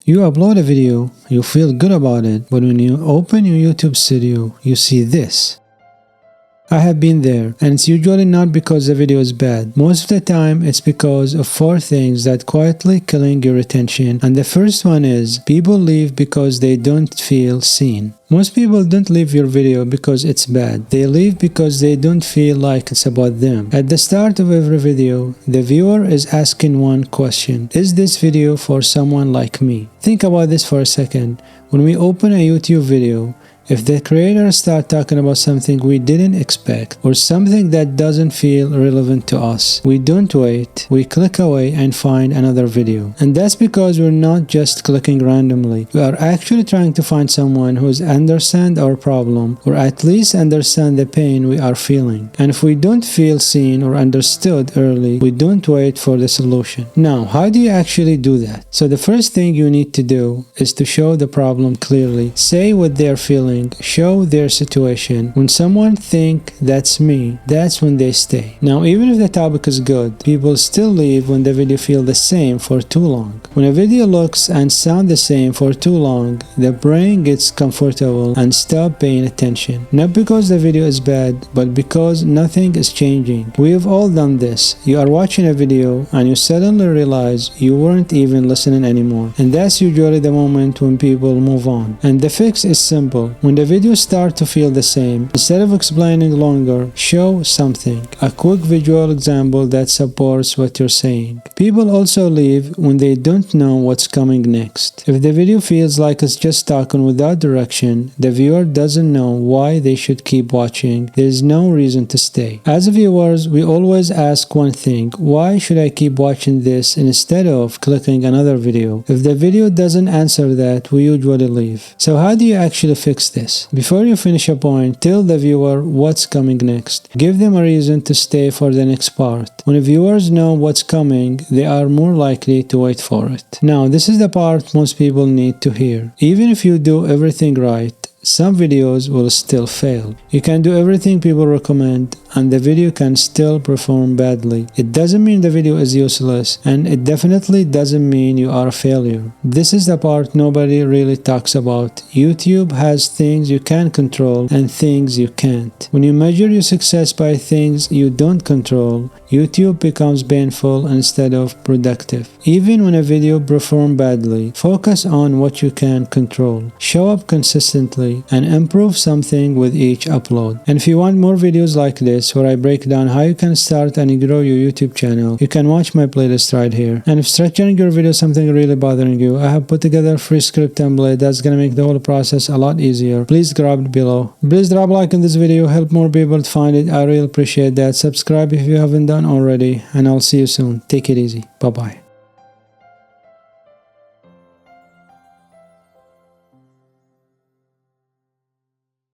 You upload a video, you feel good about it, but when you open your YouTube studio, you see this. I have been there, and it's usually not because the video is bad. Most of the time, it's because of 4 things that quietly killing your attention, and the first one is people leave because they don't feel seen. Most people don't leave your video because it's bad. They leave because they don't feel like it's about them. At the start of every video, the viewer is asking one question: is this video for someone like me? Think about this for a second. When we open a YouTube video, if the creator starts talking about something we didn't expect or something that doesn't feel relevant to us, we don't wait, we click away and find another video. And that's because we're not just clicking randomly. We are actually trying to find someone who understands our problem or at least understand the pain we are feeling. And if we don't feel seen or understood early, we don't wait for the solution. Now, how do you actually do that? So the first thing you need to do is to show the problem clearly. Say what they're feeling. Show their situation. When someone think that's me, that's when they stay. Now, even if the topic is good, people still leave when the video feel the same for too long. When a video looks and sound the same for too long, the brain gets comfortable and stop paying attention. Not because the video is bad, but because nothing is changing. We have all done this. You are watching a video and you suddenly realize you weren't even listening anymore. And that's usually the moment when people move on. And the fix is simple. When the video starts to feel the same, instead of explaining longer, show something. A quick visual example that supports what you're saying. People also leave when they don't know what's coming next. If the video feels like it's just talking without direction, the viewer doesn't know why they should keep watching. There's no reason to stay. As viewers, we always ask one thing: why should I keep watching this instead of clicking another video? If the video doesn't answer that, we usually leave. So how do you actually fix this? Before you finish a point, tell the viewer what's coming next. Give them a reason to stay for the next part. When viewers know what's coming, they are more likely to wait for it. Now, this is the part most people need to hear. Even if you do everything right, some videos will still fail. You can do everything people recommend and the video can still perform badly. It doesn't mean the video is useless, and it definitely doesn't mean you are a failure. This is the part nobody really talks about. YouTube has things you can control and things you can't. When you measure your success by things you don't control, YouTube becomes painful instead of productive. Even when a video performs badly, focus on what you can control. Show up consistently and improve something with each upload. And if you want more videos like this where I break down how you can start and grow your YouTube channel, you can watch my playlist right here. And if structuring your video is something really bothering you, I have put together a free script template that's gonna make the whole process a lot easier. Please grab it below. Please drop a like on this video, help more people to find it. I really appreciate that. Subscribe if you haven't done already, and I'll see you soon. Take it easy. Bye bye.